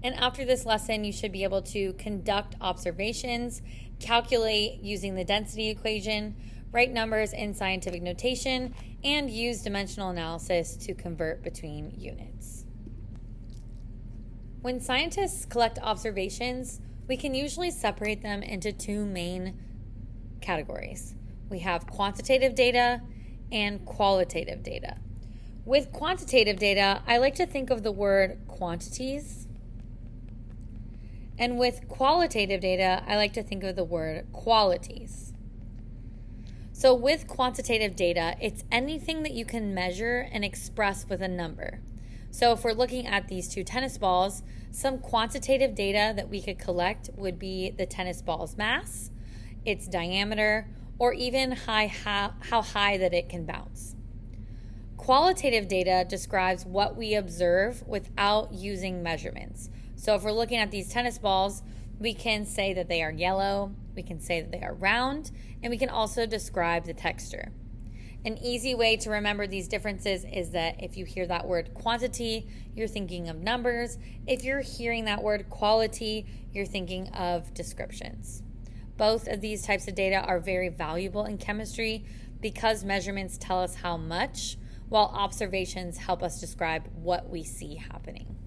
And after this lesson, you should be able to conduct observations, calculate using the density equation, write numbers in scientific notation, and use dimensional analysis to convert between units. When scientists collect observations, we can usually separate them into two main categories. We have quantitative data and qualitative data. With quantitative data, I like to think of the word quantities. And with qualitative data, I like to think of the word qualities. So with quantitative data, it's anything that you can measure and express with a number. So if we're looking at these two tennis balls, some quantitative data that we could collect would be the tennis ball's mass, its diameter, or even how high that it can bounce. Qualitative data describes what we observe without using measurements. So if we're looking at these tennis balls, we can say that they are yellow, we can say that they are round, and we can also describe the texture. An easy way to remember these differences is that if you hear that word quantity, you're thinking of numbers. If you're hearing that word quality, you're thinking of descriptions. Both of these types of data are very valuable in chemistry because measurements tell us how much, while observations help us describe what we see happening.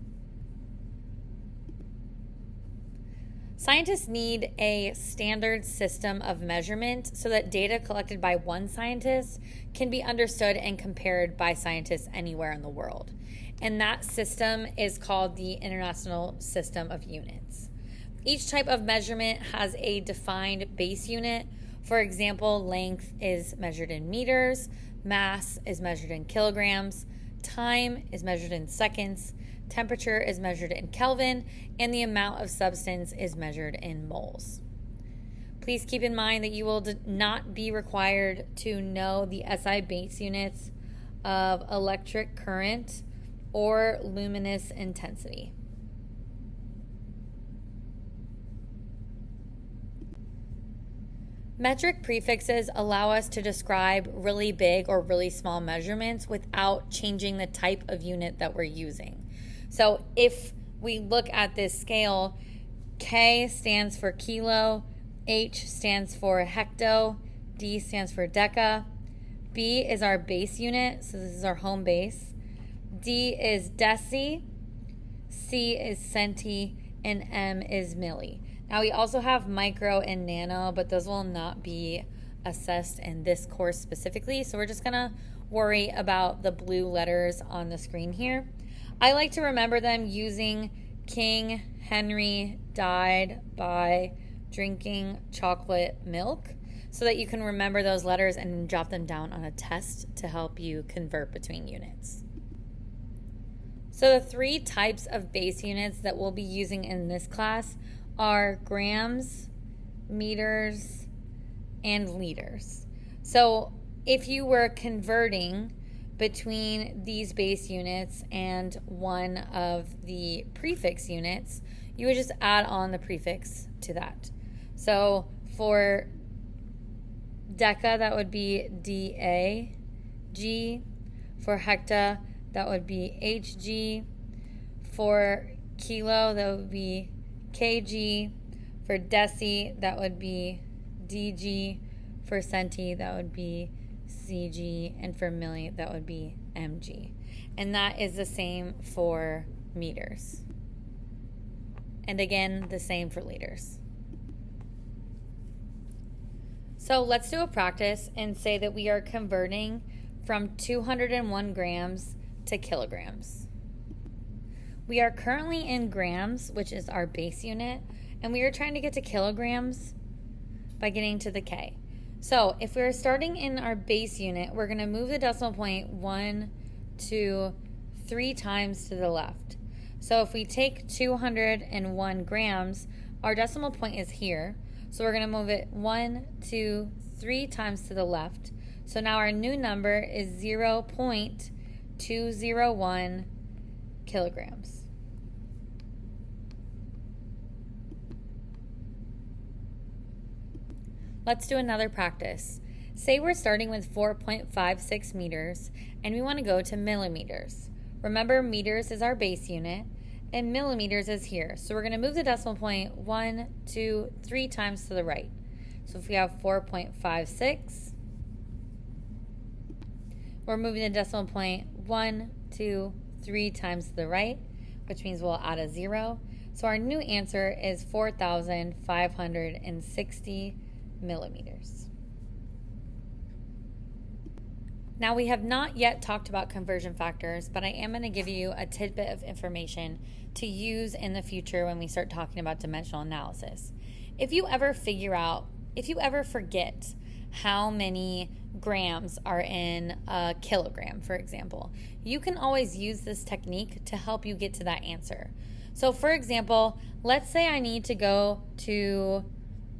Scientists need a standard system of measurement so that data collected by one scientist can be understood and compared by scientists anywhere in the world. And that system is called the International System of Units. Each type of measurement has a defined base unit. For example, length is measured in meters, mass is measured in kilograms, time is measured in seconds, temperature is measured in Kelvin, and the amount of substance is measured in moles. Please keep in mind that you will not be required to know the SI base units of electric current or luminous intensity. Metric prefixes allow us to describe really big or really small measurements without changing the type of unit that we're using. So if we look at this scale, K stands for kilo, H stands for hecto, D stands for deca, B is our base unit, so this is our home base, D is deci, C is centi, and M is milli. Now we also have micro and nano, but those will not be assessed in this course specifically, so we're just going to worry about the blue letters on the screen here. I like to remember them using King Henry died by drinking chocolate milk so that you can remember those letters and jot them down on a test to help you convert between units. So the three types of base units that we'll be using in this class are grams, meters, and liters. So if you were converting between these base units and one of the prefix units, you would just add on the prefix to that. So for deca, that would be DAG. For hecta, that would be HG. For kilo, that would be kg. For deci, that would be dg. For centi, that would be cg. And for milli, that would be mg. And that is the same for meters. And again, the same for liters. So let's do a practice and say that we are converting from 201 grams to kilograms. We are currently in grams, which is our base unit, and we are trying to get to kilograms by getting to the K. So if we're starting in our base unit, we're going to move the decimal point 1, 2, 3 times to the left. So if we take 201 grams, our decimal point is here. So we're going to move it 1, 2, 3 times to the left. So now our new number is 0.201 kilograms. Let's do another practice. Say we're starting with 4.56 meters and we want to go to millimeters. Remember, meters is our base unit, in millimeters is here. So we're going to move the decimal point 1, 2, 3 times to the right. So if we have 4.56, we're moving the decimal point 1, 2, 3 times to the right, which means we'll add a 0. So our new answer is 4,560 millimeters. Now we have not yet talked about conversion factors, but I am going to give you a tidbit of information to use in the future when we start talking about dimensional analysis. If you ever forget how many grams are in a kilogram, for example, you can always use this technique to help you get to that answer. So for example, let's say I need to go to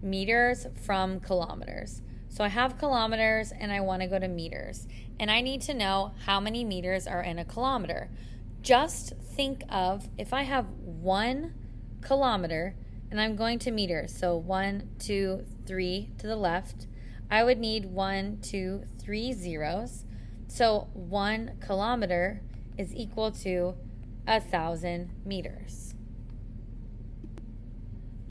meters from kilometers. So I have kilometers and I want to go to meters. And I need to know how many meters are in a kilometer. Just think of if I have 1 kilometer and I'm going to meters. So 1, 2, 3 to the left. I would need 1, 2, 3 zeros. So 1 kilometer is equal to 1,000 meters.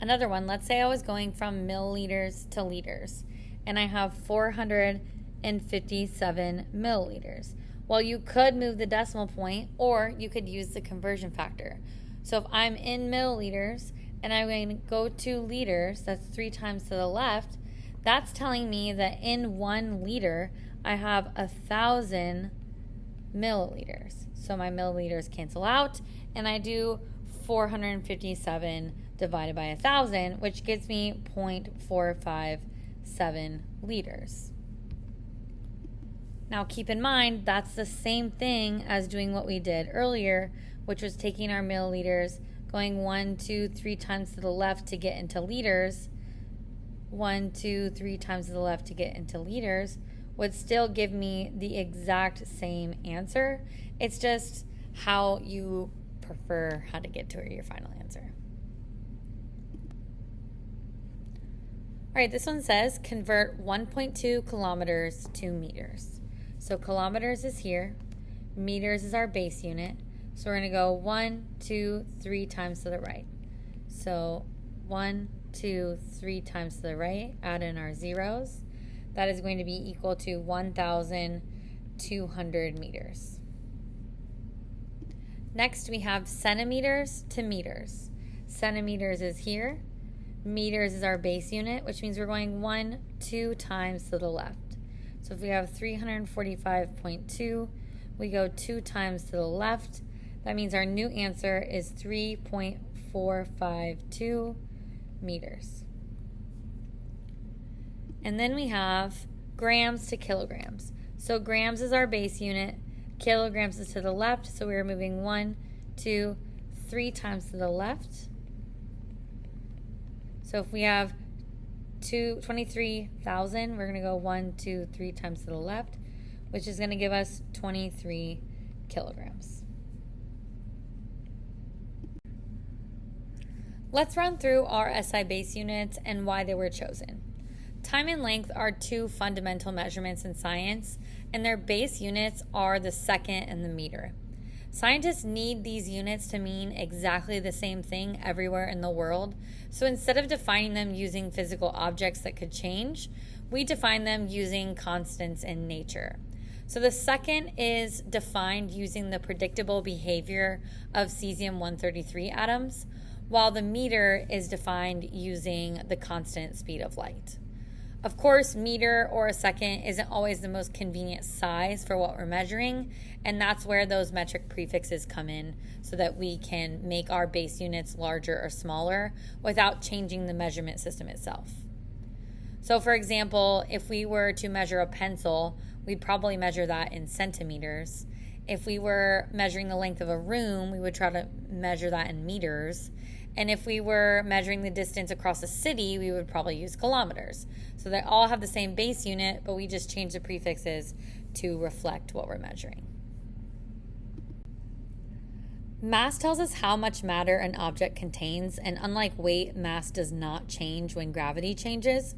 Another one, let's say I was going from milliliters to liters, and I have 457 milliliters. Well, you could move the decimal point, or you could use the conversion factor. So if I'm in milliliters, and I'm going to go to liters, that's 3 times to the left, that's telling me that in 1 liter, I have 1,000 milliliters. So my milliliters cancel out, and I do 457 divided by 1,000, which gives me 0.457 liters. Now keep in mind, that's the same thing as doing what we did earlier, which was taking our milliliters, going 1, 2, 3 times to the left to get into liters. 1, 2, 3 times to the left to get into liters would still give me the exact same answer. It's just how you prefer how to get to your final answer. All right, this one says convert 1.2 kilometers to meters. So kilometers is here, meters is our base unit. So we're going to go 1, 2, 3 times to the right. So 1, 2, 3 times to the right, add in our zeros. That is going to be equal to 1,200 meters. Next, we have centimeters to meters. Centimeters is here. Meters is our base unit, which means we're going 1, 2 times to the left. So if we have 345.2, we go 2 times to the left. That means our new answer is 3.452 meters. And then we have grams to kilograms. So grams is our base unit, kilograms is to the left, so we're moving 1, 2, 3 times to the left. So if we have 23,000, we're going to go 1, 2, 3 times to the left, which is going to give us 23 kilograms. Let's run through our SI base units and why they were chosen. Time and length are 2 fundamental measurements in science, and their base units are the second and the meter. Scientists need these units to mean exactly the same thing everywhere in the world, so instead of defining them using physical objects that could change, we define them using constants in nature. So the second is defined using the predictable behavior of cesium-133 atoms, while the meter is defined using the constant speed of light. Of course, meter or a second isn't always the most convenient size for what we're measuring, and that's where those metric prefixes come in so that we can make our base units larger or smaller without changing the measurement system itself. So for example, if we were to measure a pencil, we'd probably measure that in centimeters. If we were measuring the length of a room, we would try to measure that in meters. And if we were measuring the distance across a city, we would probably use kilometers. So they all have the same base unit, but we just change the prefixes to reflect what we're measuring. Mass tells us how much matter an object contains, and unlike weight, mass does not change when gravity changes.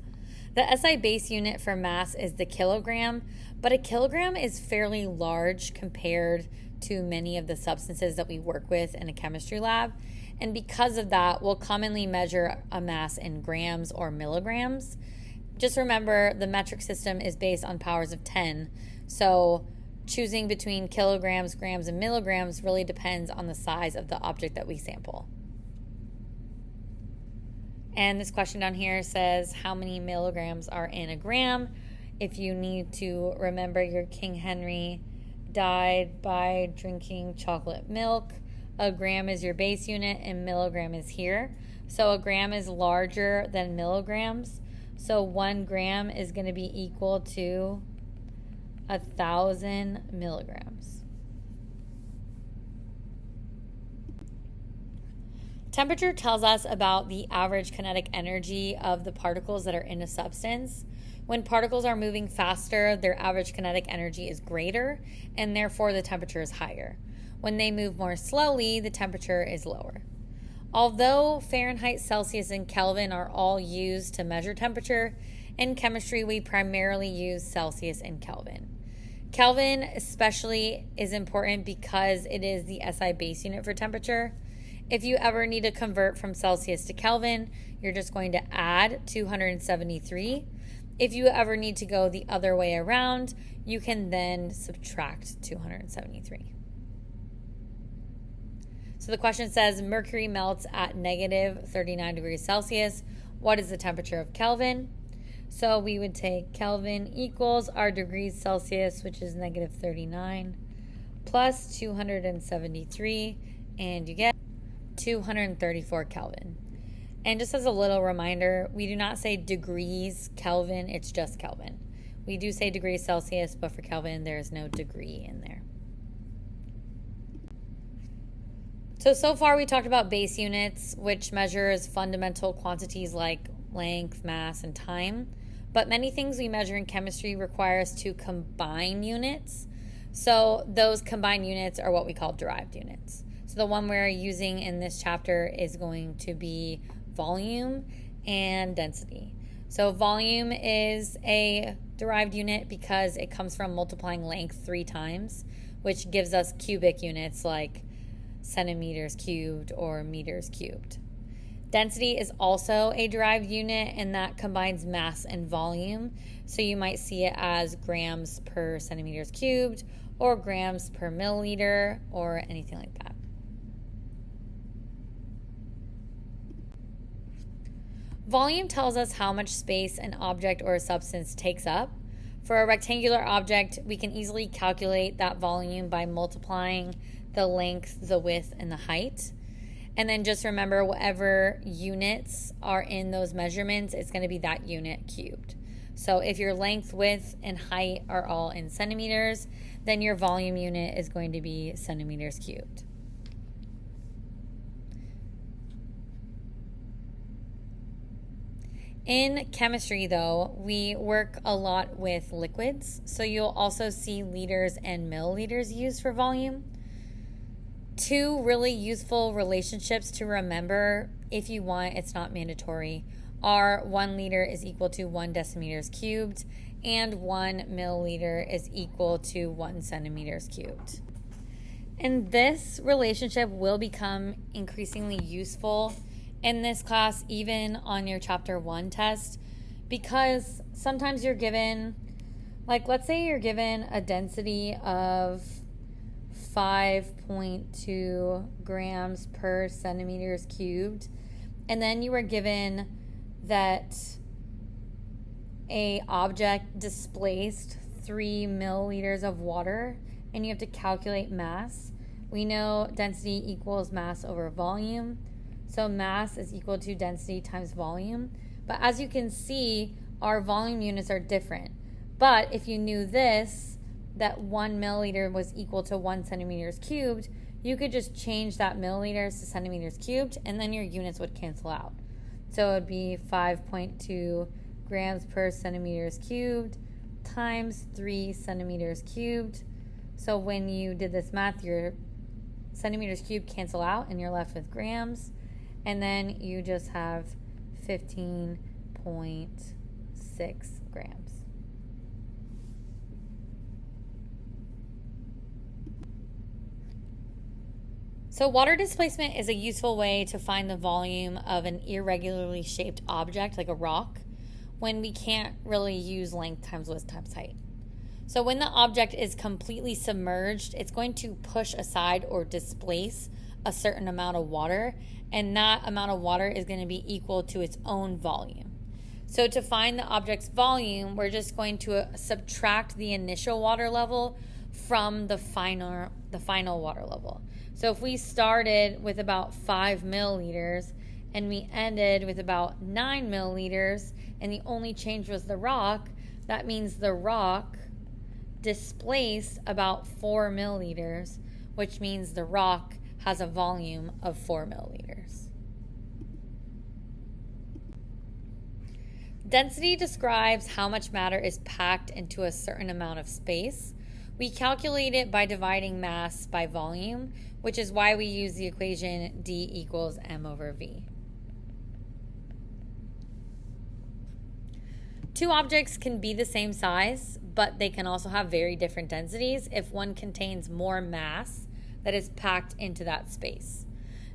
The SI base unit for mass is the kilogram, but a kilogram is fairly large compared to many of the substances that we work with in a chemistry lab. And because of that, we'll commonly measure a mass in grams or milligrams. Just remember, the metric system is based on powers of 10. So choosing between kilograms, grams, and milligrams really depends on the size of the object that we sample. And this question down here says, how many milligrams are in a gram? If you need to remember, your King Henry died by drinking chocolate milk. A gram is your base unit and milligram is here. So a gram is larger than milligrams. So 1 gram is going to be equal to 1,000 milligrams. Temperature tells us about the average kinetic energy of the particles that are in a substance. When particles are moving faster, their average kinetic energy is greater, and therefore the temperature is higher. When they move more slowly, the temperature is lower. Although Fahrenheit, Celsius, and Kelvin are all used to measure temperature, in chemistry we primarily use Celsius and Kelvin. Kelvin especially is important because it is the SI base unit for temperature. If you ever need to convert from Celsius to Kelvin, you're just going to add 273. If you ever need to go the other way around, you can then subtract 273. So the question says, mercury melts at negative 39 degrees Celsius. What is the temperature of Kelvin? So we would take Kelvin equals our degrees Celsius, which is negative 39, plus 273, and you get 234 Kelvin. And just as a little reminder, we do not say degrees Kelvin, it's just Kelvin. We do say degrees Celsius, but for Kelvin, there is no degree in there. So far we talked about base units, which measures fundamental quantities like length, mass, and time. But many things we measure in chemistry require us to combine units. So those combined units are what we call derived units. So the one we're using in this chapter is going to be volume and density. So volume is a derived unit because it comes from multiplying length 3 times, which gives us cubic units like centimeters cubed or meters cubed. Density is also a derived unit, and that combines mass and volume. So you might see it as grams per centimeters cubed or grams per milliliter or anything like that. Volume tells us how much space an object or a substance takes up. For a rectangular object, we can easily calculate that volume by multiplying the length, the width, and the height. And then just remember, whatever units are in those measurements, it's going to be that unit cubed. So if your length, width, and height are all in centimeters, then your volume unit is going to be centimeters cubed. In chemistry, though, we work a lot with liquids. So you'll also see liters and milliliters used for volume. 2 really useful relationships to remember, if you want, it's not mandatory, are 1 liter is equal to 1 decimeters cubed and 1 milliliter is equal to 1 centimeters cubed. And this relationship will become increasingly useful in this class, even on your chapter 1 test, because sometimes you're given, like let's say you're given a density of 5.2 grams per centimeters cubed, and then you were given that a object displaced 3 milliliters of water, and you have to calculate mass. We know density equals mass over volume, so mass is equal to density times volume. But as you can see, our volume units are different. But if you knew this, that 1 milliliter was equal to 1 centimeters cubed, you could just change that milliliters to centimeters cubed, and then your units would cancel out. So it would be 5.2 grams per centimeters cubed times 3 centimeters cubed. So when you did this math, your centimeters cubed cancel out, and you're left with grams, and then you just have 15.6 grams. So water displacement is a useful way to find the volume of an irregularly shaped object like a rock when we can't really use length times width times height. So when the object is completely submerged, it's going to push aside or displace a certain amount of water, and that amount of water is going to be equal to its own volume. So to find the object's volume, we're just going to subtract the initial water level from the final water level. So if we started with about 5 milliliters and we ended with about 9 milliliters and the only change was the rock, that means the rock displaced about 4 milliliters, which means the rock has a volume of 4 milliliters. Density describes how much matter is packed into a certain amount of space. We calculate it by dividing mass by volume, which is why we use the equation D equals m over v. Two objects can be the same size, but they can also have very different densities if one contains more mass that is packed into that space.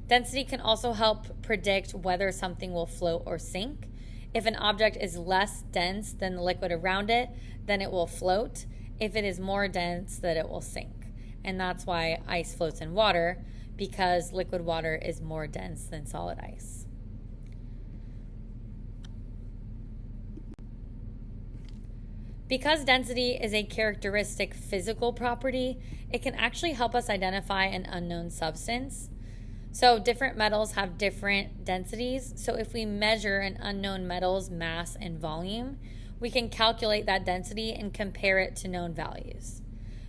Density can also help predict whether something will float or sink. If an object is less dense than the liquid around it, then it will float. If it is more dense, then it will sink. And that's why ice floats in water, because liquid water is more dense than solid ice. Because density is a characteristic physical property, it can actually help us identify an unknown substance. So different metals have different densities. So if we measure an unknown metal's mass and volume, we can calculate that density and compare it to known values.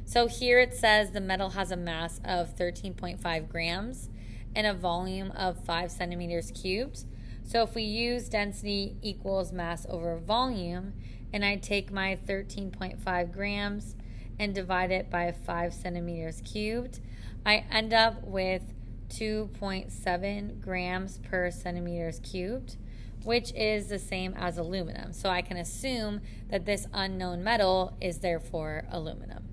So here it says the metal has a mass of 13.5 grams and a volume of 5 centimeters cubed. So if we use density equals mass over volume, and I take my 13.5 grams and divide it by 5 centimeters cubed, I end up with 2.7 grams per centimeters cubed, which is the same as aluminum. So I can assume that this unknown metal is therefore aluminum.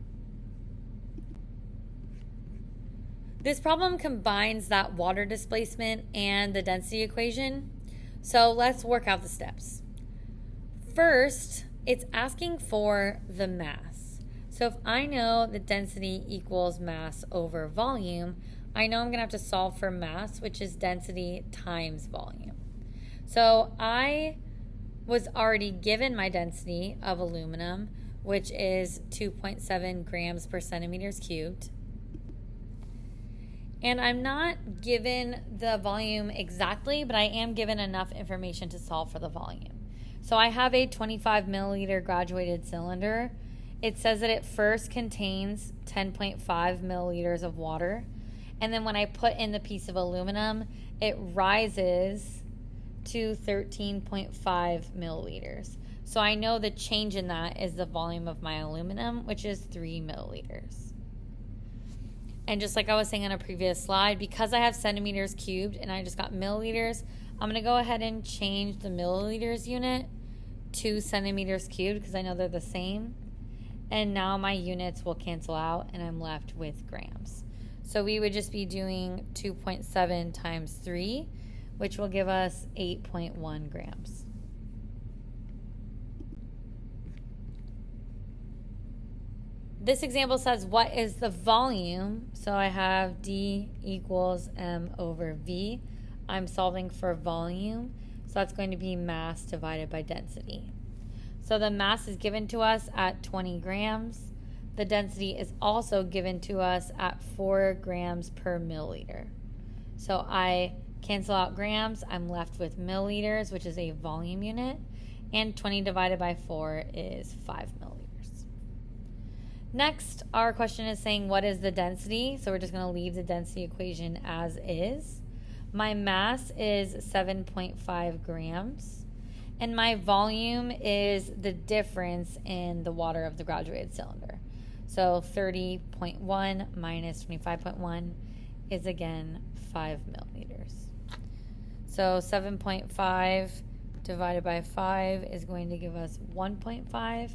This problem combines that water displacement and the density equation. So let's work out the steps. First, it's asking for the mass. So if I know that density equals mass over volume, I know I'm going to have to solve for mass, which is density times volume. So I was already given my density of aluminum, which is 2.7 grams per centimeters cubed. And I'm not given the volume exactly, but I am given enough information to solve for the volume. So I have a 25 milliliter graduated cylinder. It says that it first contains 10.5 milliliters of water. And then when I put in the piece of aluminum, it rises to 13.5 milliliters. So I know the change in that is the volume of my aluminum, which is 3 milliliters. And just like I was saying on a previous slide, because I have centimeters cubed and I just got milliliters, I'm going to go ahead and change the milliliters unit to centimeters cubed because I know they're the same. And now my units will cancel out and I'm left with grams. So we would just be doing 2.7 times 3, which will give us 8.1 grams. This example says, what is the volume? So I have D equals M over V. I'm solving for volume, so that's going to be mass divided by density. So the mass is given to us at 20 grams. The density is also given to us at 4 grams per milliliter. So I cancel out grams. I'm left with milliliters, which is a volume unit, and 20 divided by 4 is 5 milliliters. Next, our question is saying, what is the density? So we're just going to leave the density equation as is. My mass is 7.5 grams, and my volume is the difference in the water of the graduated cylinder. So 30.1 minus 25.1 is again 5 milliliters. So 7.5 divided by 5 is going to give us 1.5,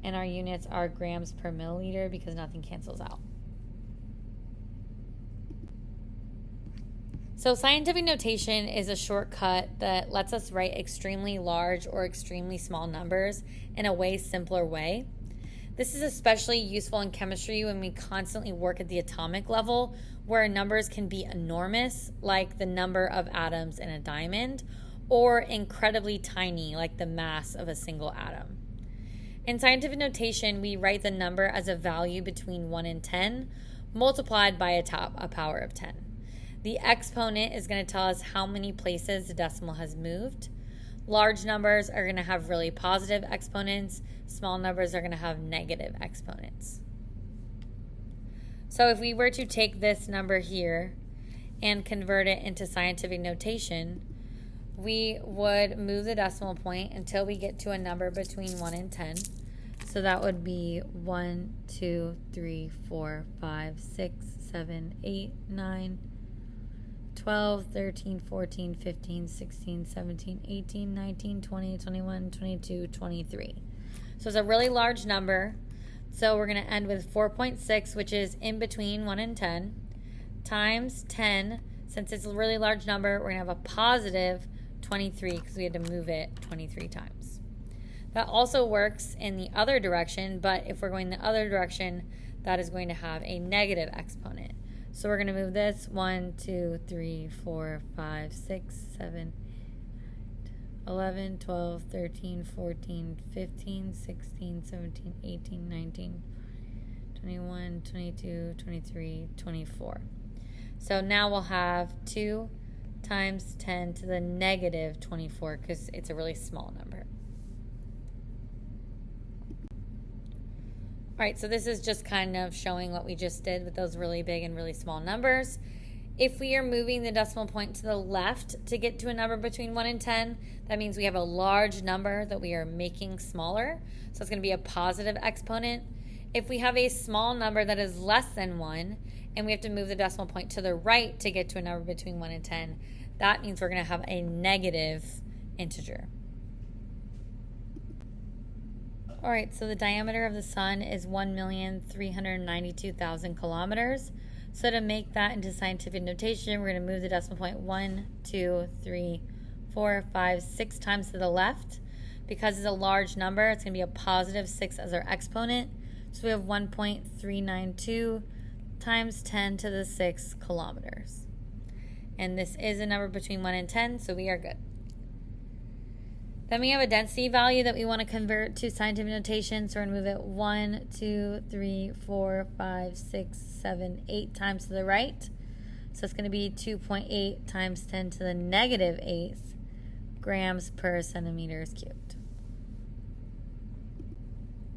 and our units are grams per milliliter because nothing cancels out. So scientific notation is a shortcut that lets us write extremely large or extremely small numbers in a way simpler way. This is especially useful in chemistry when we constantly work at the atomic level, where numbers can be enormous, like the number of atoms in a diamond, or incredibly tiny, like the mass of a single atom. In scientific notation, we write the number as a value between 1 and 10, multiplied by a power of 10. The exponent is going to tell us how many places the decimal has moved. Large numbers are going to have really positive exponents. Small numbers are going to have negative exponents. So if we were to take this number here and convert it into scientific notation, we would move the decimal point until we get to a number between 1 and 10. So that would be 1, 2, 3, 4, 5, 6, 7, 8, 9, 12, 13, 14, 15, 16, 17, 18, 19, 20, 21, 22, 23. So it's a really large number. So we're going to end with 4.6, which is in between 1 and 10, times 10. Since it's a really large number, we're going to have a positive 23 because we had to move it 23 times. That also works in the other direction, but if we're going the other direction, that is going to have a negative exponent. So we're going to move this 1, 2, 3, 4, 5, 6, 7, 11, 12, 13, 14, 15, 16, 17, 18, 19, 21, 22, 23, 24. So now we'll have 2 times 10 to the negative 24 because it's a really small number. All right, so this is just kind of showing what we just did with those really big and really small numbers. If we are moving the decimal point to the left to get to a number between 1 and 10, that means we have a large number that we are making smaller. So it's going to be a positive exponent. If we have a small number that is less than 1, and we have to move the decimal point to the right to get to a number between 1 and 10, that means we're going to have a negative integer. All right, so the diameter of the sun is 1,392,000 kilometers. So to make that into scientific notation, we're going to move the decimal point 1, 2, 3, 4, 5, 6 times to the left. Because it's a large number, it's going to be a positive 6 as our exponent. So we have 1.392 times 10 to the 6 kilometers. And this is a number between 1 and 10, so we are good. Then we have a density value that we want to convert to scientific notation. So we're going to move it 1, 2, 3, 4, 5, 6, 7, 8 times to the right. So it's going to be 2.8 times 10 to the negative 8th grams per centimeters cubed.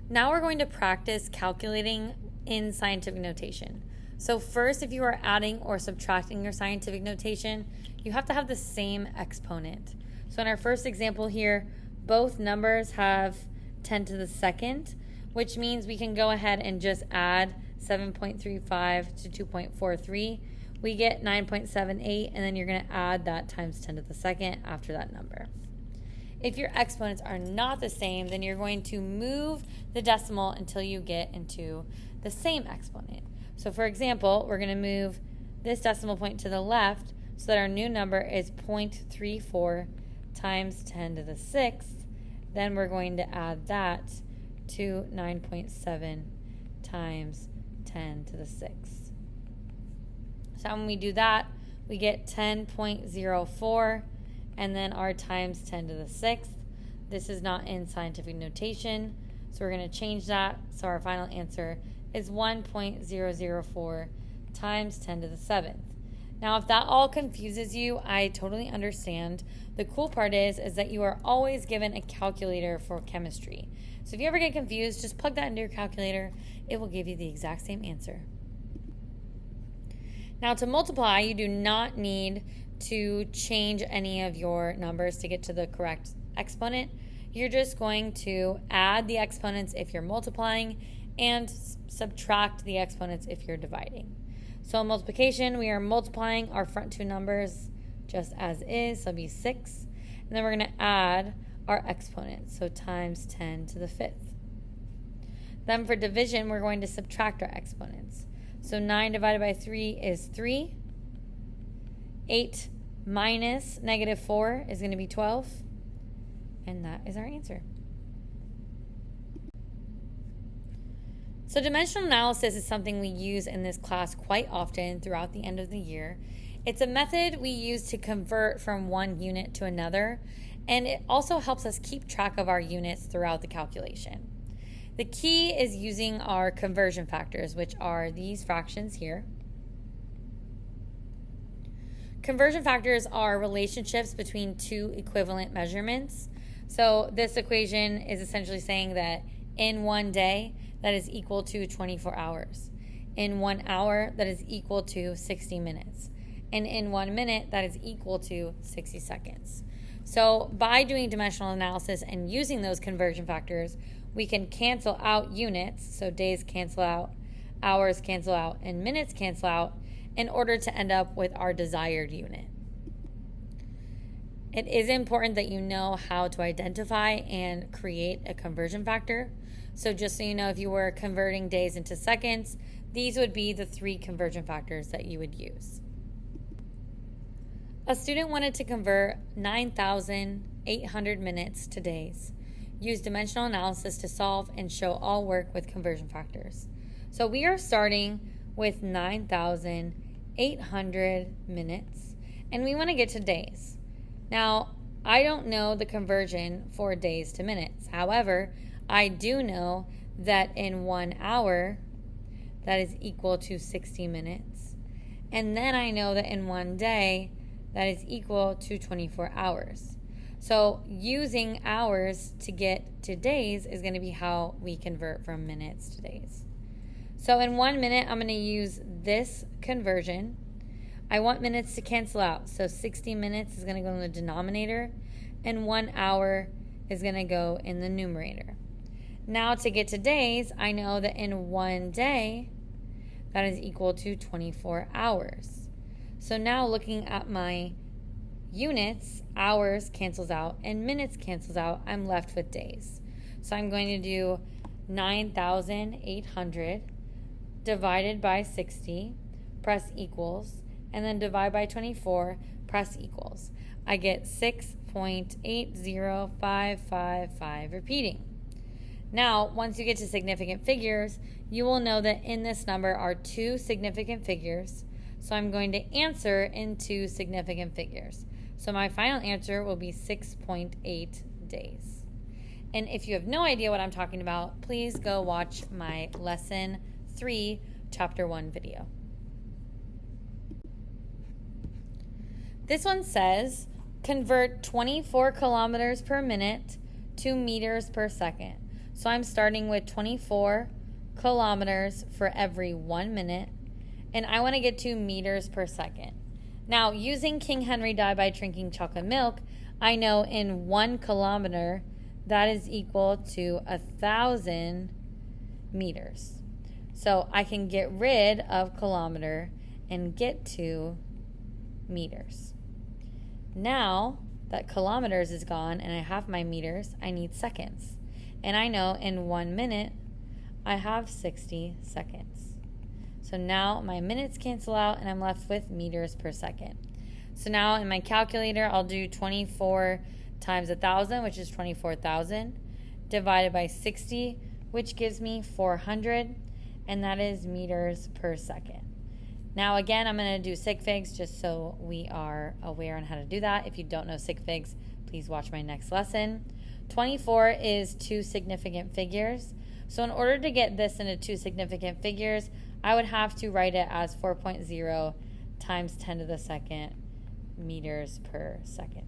Now we're going to practice calculating in scientific notation. So first, if you are adding or subtracting your scientific notation, you have to have the same exponent. So in our first example here, both numbers have 10 to the second, which means we can go ahead and just add 7.35 to 2.43. We get 9.78, and then you're going to add that times 10 to the second after that number. If your exponents are not the same, then you're going to move the decimal until you get into the same exponent. So for example, we're going to move this decimal point to the left so that our new number is 0.34 times 10 to the 6th. Then we're going to add that to 9.7 times 10 to the 6th. So when we do that, we get 10.04, and then our times 10 to the 6th. This is not in scientific notation, so we're going to change that. So our final answer is 1.004 times 10 to the 7th. Now, if that all confuses you, I totally understand. The cool part is that you are always given a calculator for chemistry. So if you ever get confused, just plug that into your calculator. It will give you the exact same answer. Now, to multiply, you do not need to change any of your numbers to get to the correct exponent. You're just going to add the exponents if you're multiplying and subtract the exponents if you're dividing. So in multiplication, we are multiplying our front two numbers just as is, so it'll be 6. And then we're going to add our exponents, so times 10 to the 5th. Then for division, we're going to subtract our exponents. So 9 divided by 3 is 3. 8 minus -4 is going to be 12. And that is our answer. So dimensional analysis is something we use in this class quite often throughout the end of the year. It's a method we use to convert from one unit to another, and it also helps us keep track of our units throughout the calculation. The key is using our conversion factors, which are these fractions here. Conversion factors are relationships between two equivalent measurements. So this equation is essentially saying that in 1 day, that is equal to 24 hours. In 1 hour, that is equal to 60 minutes. And in 1 minute, that is equal to 60 seconds. So by doing dimensional analysis and using those conversion factors, we can cancel out units, so days cancel out, hours cancel out, and minutes cancel out in order to end up with our desired unit. It is important that you know how to identify and create a conversion factor. So just so you know, if you were converting days into seconds, these would be the 3 conversion factors that you would use. A student wanted to convert 9,800 minutes to days. Use dimensional analysis to solve and show all work with conversion factors. So we are starting with 9,800 minutes, and we want to get to days. Now, I don't know the conversion for days to minutes. However, I do know that in 1 hour, that is equal to 60 minutes. And then I know that in 1 day, that is equal to 24 hours. So using hours to get to days is going to be how we convert from minutes to days. So in 1 minute, I'm going to use this conversion. I want minutes to cancel out. So 60 minutes is going to go in the denominator, and 1 hour is going to go in the numerator. Now to get to days, I know that in 1 day, that is equal to 24 hours. So now looking at my units, hours cancels out and minutes cancels out, I'm left with days. So I'm going to do 9,800 divided by 60, press equals, and then divide by 24, press equals. I get 6.80555 repeating. Now, once you get to significant figures, you will know that in this number are 2 significant figures. So I'm going to answer in 2 significant figures. So my final answer will be 6.8 days. And if you have no idea what I'm talking about, please go watch my lesson 3, chapter 1 video. This one says, convert 24 kilometers per minute to meters per second. So I'm starting with 24 kilometers for every 1 minute, and I want to get to meters per second. Now, using King Henry died by drinking chocolate milk, I know in 1 kilometer, that is equal to 1,000 meters. So I can get rid of kilometer and get to meters. Now that kilometers is gone and I have my meters, I need seconds. And I know in 1 minute, I have 60 seconds. So now my minutes cancel out and I'm left with meters per second. So now in my calculator, I'll do 24 times 1,000, which is 24,000, divided by 60, which gives me 400, and that is meters per second. Now again, I'm going to do sig figs just so we are aware on how to do that. If you don't know sig figs, please watch my next lesson. 24 is 2 significant figures. So in order to get this into 2 significant figures, I would have to write it as 4.0 times 10 to the second meters per second.